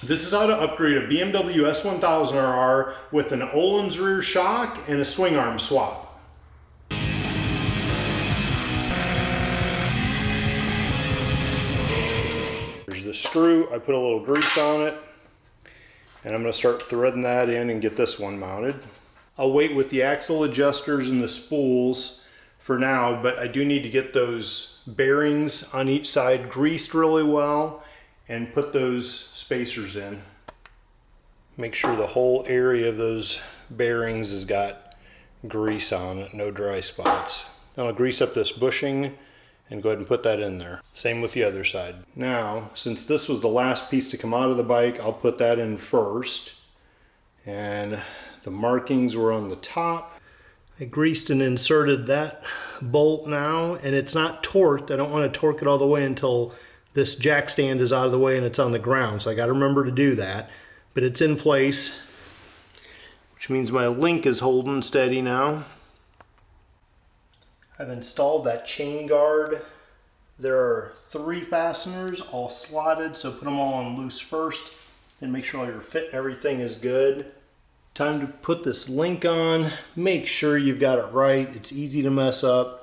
This is how to upgrade a BMW S1000RR with an OHLINS rear shock and a swing arm swap. There's the screw. I put a little grease on it, and I'm going to start threading that in and get this one mounted. I'll wait with the axle adjusters and the spools for now, but I do need to get those bearings on each side greased really well and put those spacers in. Make sure the whole area of those bearings has got grease on it, no dry spots. Then I'll grease up this bushing and go ahead and put that in there. Same with the other side. Now, since this was the last piece to come out of the bike, I'll put that in first. And the markings were on the top. I greased and inserted that bolt now, and it's not torqued. I don't want to torque it all the way until this jack stand is out of the way and it's on the ground. So I got to remember to do that. But it's in place, which means my link is holding steady now. I've installed that chain guard. There are 3 fasteners all slotted, so put them all on loose first and make sure all your fit and everything is good. Time to put this link on. Make sure you've got it right. It's easy to mess up.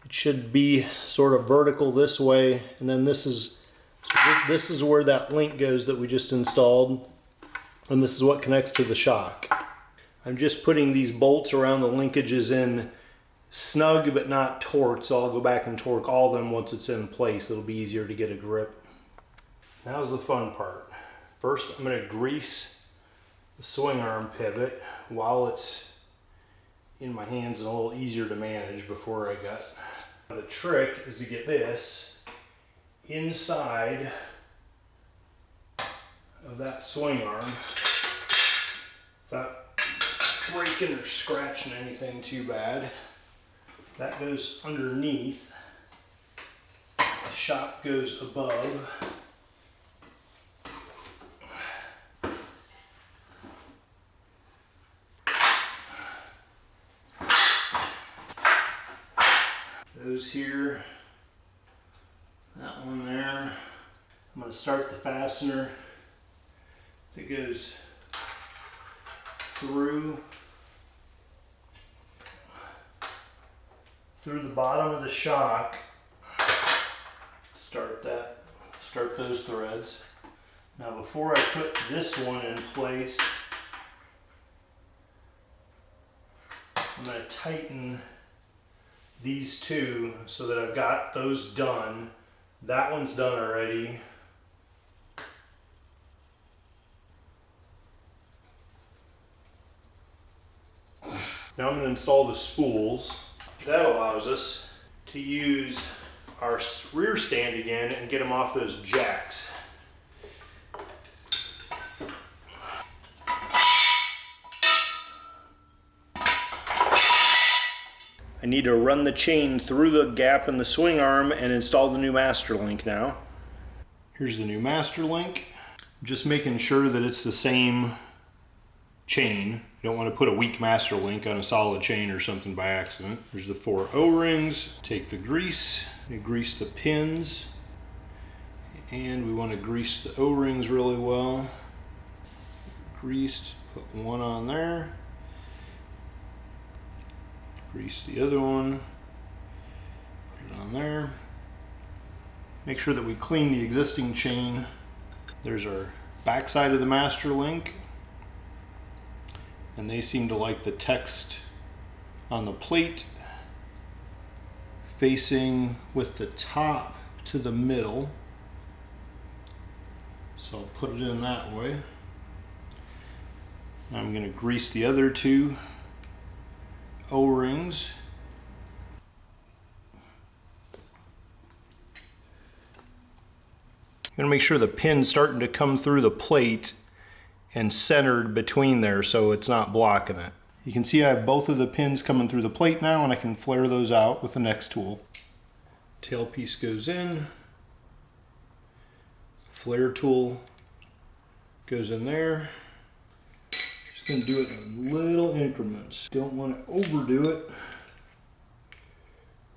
It should be sort of vertical this way, and then this is where that link goes that we just installed, and this is what connects to the shock. I'm just putting these bolts around the linkages in snug but not torqued, so I'll go back and torque all of them once it's in place. It'll be easier to get a grip. Now's the fun part. First, I'm going to grease the swing arm pivot while it's in my hands and a little easier to manage before I got. The trick is to get this inside of that swing arm without breaking or scratching anything too bad. That goes underneath. The shock goes above. Those here, that one there. I'm going to start the fastener that goes through the bottom of the shock. Start those threads. Now before I put this one in place, I'm going to tighten these two so that I've got those done. That one's done already. Now I'm going to install the spools. That allows us to use our rear stand again and get them off those jacks. I need to run the chain through the gap in the swing arm and install the new master link now. Here's the new master link. I'm just making sure that it's the same chain. You don't want to put a weak master link on a solid chain or something by accident. There's the 4 O-rings. Take the grease, you grease the pins, and we want to grease the O-rings really well. Greased, put one on there. Grease the other one, put it on there. Make sure that we clean the existing chain. There's our back side of the master link, and they seem to like the text on the plate facing with the top to the middle, so I'll put it in that way. I'm going to grease the other 2 O-rings. I'm going to make sure the pin's starting to come through the plate and centered between there so it's not blocking it. You can see I have both of the pins coming through the plate now, and I can flare those out with the next tool. Tailpiece goes in. Flare tool goes in there. Just going to do it in little increments. Don't want to overdo it.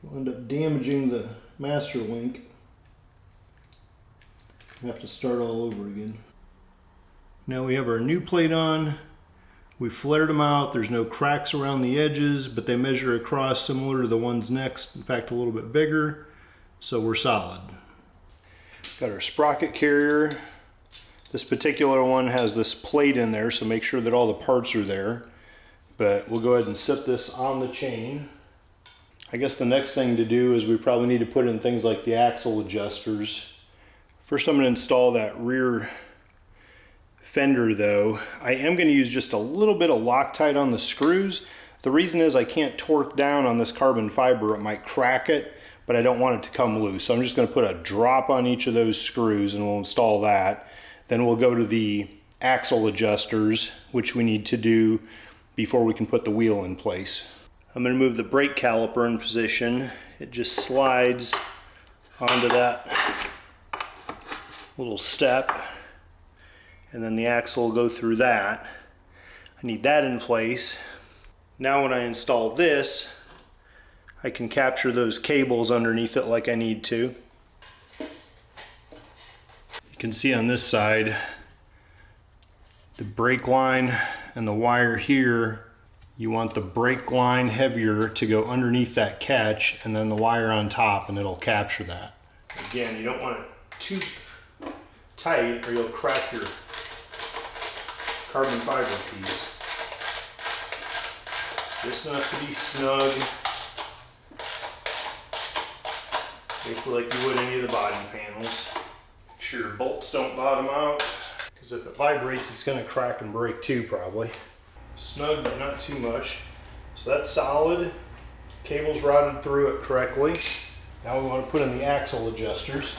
We'll end up damaging the master link. I have to start all over again. Now we have our new plate on. We flared them out. There's no cracks around the edges, but they measure across similar to the ones next. In fact, a little bit bigger. So we're solid. Got our sprocket carrier. This particular one has this plate in there, so make sure that all the parts are there. But we'll go ahead and set this on the chain. I guess the next thing to do is we probably need to put in things like the axle adjusters. First I'm going to install that rear fender though. I am going to use just a little bit of Loctite on the screws. The reason is I can't torque down on this carbon fiber. It might crack it, but I don't want it to come loose. So I'm just going to put a drop on each of those screws and we'll install that. Then we'll go to the axle adjusters, which we need to do before we can put the wheel in place. I'm going to move the brake caliper in position. It just slides onto that little step, and then the axle will go through that. I need that in place. Now when I install this, I can capture those cables underneath it like I need to. You can see on this side the brake line and the wire here. You want the brake line heavier to go underneath that catch, and then the wire on top, and it'll capture that. Again, you don't want it too tight or you'll crack your carbon fiber piece. Just enough to be snug, basically like you would any of the body panels. Make sure your bolts don't bottom out, because if it vibrates it's going to crack and break too probably. Snug but not too much. So that's solid. Cable's routed through it correctly. Now we want to put in the axle adjusters.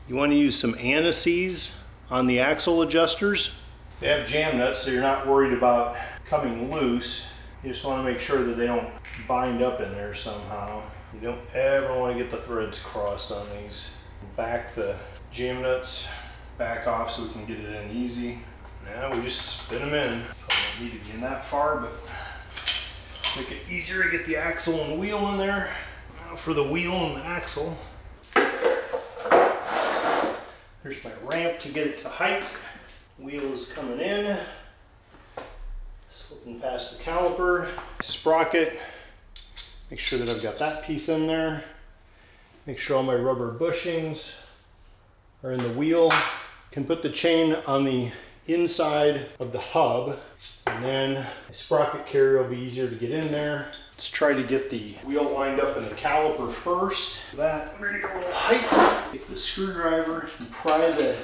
You want to use some anti-seize on the axle adjusters. They have jam nuts, so you're not worried about coming loose. You just want to make sure that they don't bind up in there somehow. You don't ever want to get the threads crossed on these. Back the jam nuts back off so we can get it in easy. Now we just spin them in. Probably don't need to get in that far, but make it easier to get the axle and wheel in there. Now for the wheel and the axle. There's my ramp to get it to height. Wheel is coming in. Slipping past the caliper. Sprocket. Make sure that I've got that piece in there. Make sure all my rubber bushings are in the wheel. Can put the chain on the inside of the hub, and then the sprocket carrier will be easier to get in there. Let's try to get the wheel lined up in the caliper first. For that, I'm going to get a little height. Take the screwdriver and pry the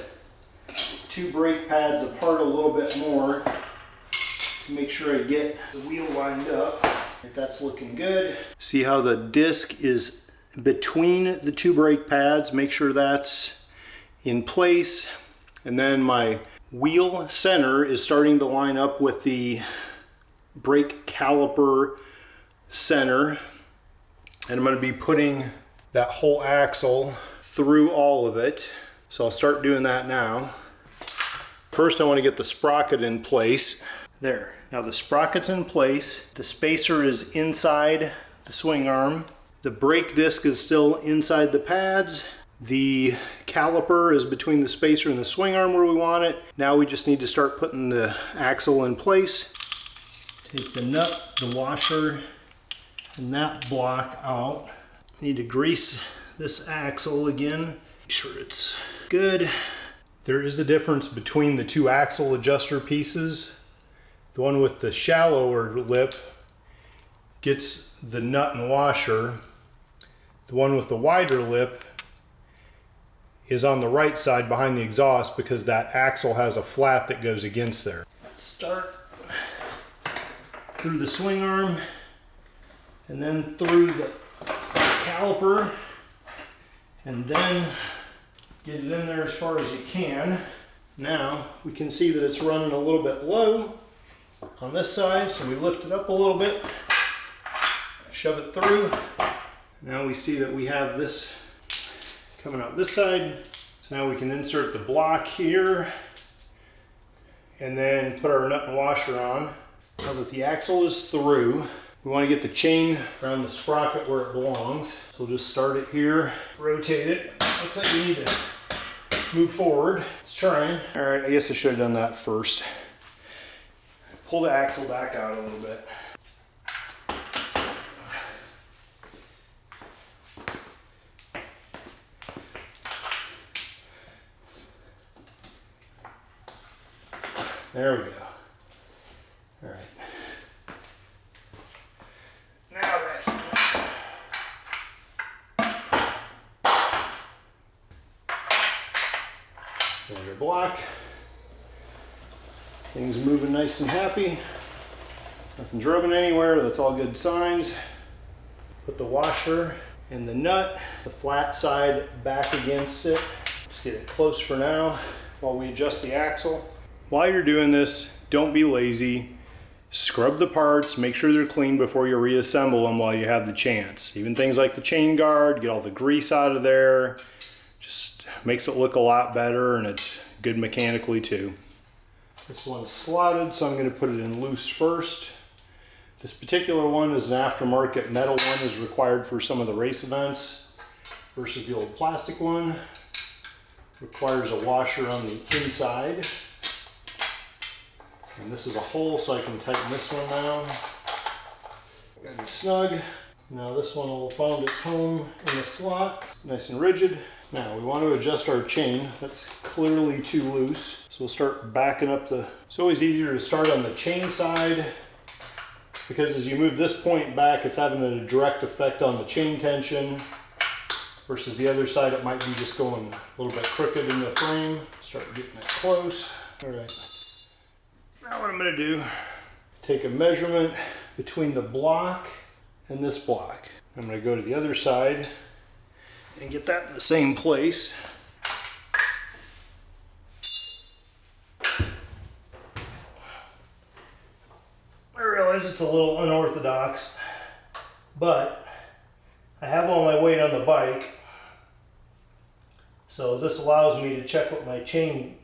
two brake pads apart a little bit more to make sure I get the wheel lined up. If that's looking good. See how the disc is between the two brake pads? Make sure that's in place. And then my wheel center is starting to line up with the brake caliper center, and I'm going to be putting that whole axle through all of it. So I'll start doing that now. First I want to get the sprocket in place. There. Now the sprocket's in place. The spacer is inside the swing arm. The brake disc is still inside the pads. The caliper is between the spacer and the swing arm where we want it. Now we just need to start putting the axle in place. Take the nut, the washer, and that block out. Need to grease this axle again. Make sure it's good. There is a difference between the two axle adjuster pieces. The one with the shallower lip gets the nut and washer. The one with the wider lip is on the right side behind the exhaust because that axle has a flat that goes against there. Let's start through the swing arm and then through the caliper, and then get it in there as far as you can. Now we can see that it's running a little bit low on this side, so we lift it up a little bit, shove it through. Now we see that we have this coming out this side. So now we can insert the block here and then put our nut and washer on. Now that the axle is through, we want to get the chain around the sprocket where it belongs. So we'll just start it here, rotate it. Looks like we need to move forward. Let's try. All right, I guess I should have done that first. Pull the axle back out a little bit. There we go. All right. Now back. There's your block. Things moving nice and happy. Nothing's rubbing anywhere. That's all good signs. Put the washer and the nut, the flat side back against it. Just get it close for now while we adjust the axle. While you're doing this, don't be lazy. Scrub the parts, make sure they're clean before you reassemble them while you have the chance. Even things like the chain guard, get all the grease out of there. Just makes it look a lot better, and it's good mechanically too. This one's slotted, so I'm going to put it in loose first. This particular one is an aftermarket metal one, is required for some of the race events, versus the old plastic one. Requires a washer on the inside. And this is a hole, so I can tighten this one down. Got it snug. Now this one will find its home in the slot. It's nice and rigid. Now we want to adjust our chain. That's clearly too loose. So we'll start backing up the... It's always easier to start on the chain side, because as you move this point back, it's having a direct effect on the chain tension, versus the other side, it might be just going a little bit crooked in the frame. Start getting it close. All right. Now what I'm going to do, take a measurement between the block and this block. I'm going to go to the other side and get that in the same place. I realize it's a little unorthodox, but I have all my weight on the bike, so this allows me to check what my chain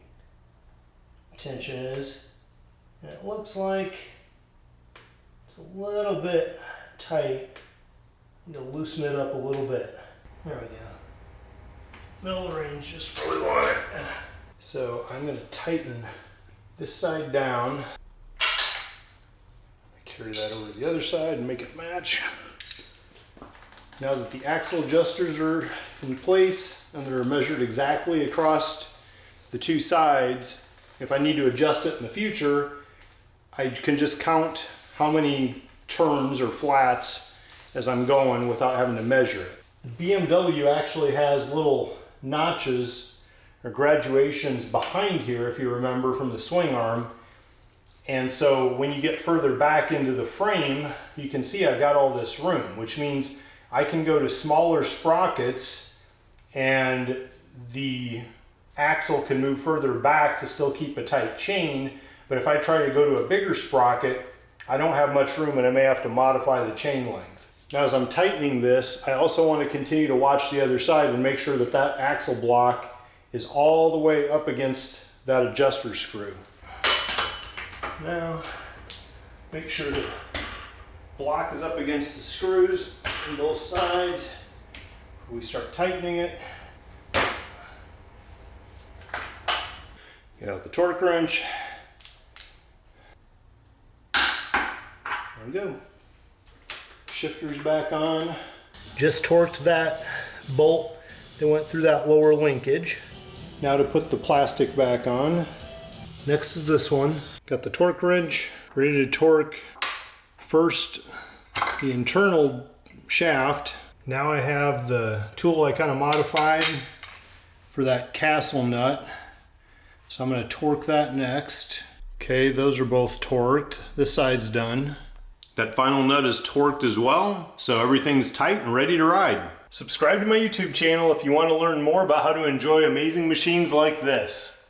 tension is. And it looks like it's a little bit tight. Need to loosen it up a little bit. There we go. Middle of the range, just where we want it. So I'm going to tighten this side down. Carry that over to the other side and make it match. Now that the axle adjusters are in place and they're measured exactly across the two sides, if I need to adjust it in the future, I can just count how many turns or flats as I'm going without having to measure it. The BMW actually has little notches or graduations behind here, if you remember, from the swing arm. And so when you get further back into the frame, you can see I've got all this room, which means I can go to smaller sprockets and the axle can move further back to still keep a tight chain. But if I try to go to a bigger sprocket, I don't have much room and I may have to modify the chain length. Now as I'm tightening this, I also want to continue to watch the other side and make sure that that axle block is all the way up against that adjuster screw. Now, make sure the block is up against the screws on both sides. We start tightening it. Get out the torque wrench. There we go. Shifter's back on. Just torqued that bolt that went through that lower linkage. Now to put the plastic back on. Next is this one. Got the torque wrench ready to torque first the internal shaft. Now I have the tool I kind of modified for that castle nut. So I'm going to torque that next. Okay, those are both torqued. This side's done. That final nut is torqued as well, so everything's tight and ready to ride. Subscribe to my YouTube channel if you want to learn more about how to enjoy amazing machines like this.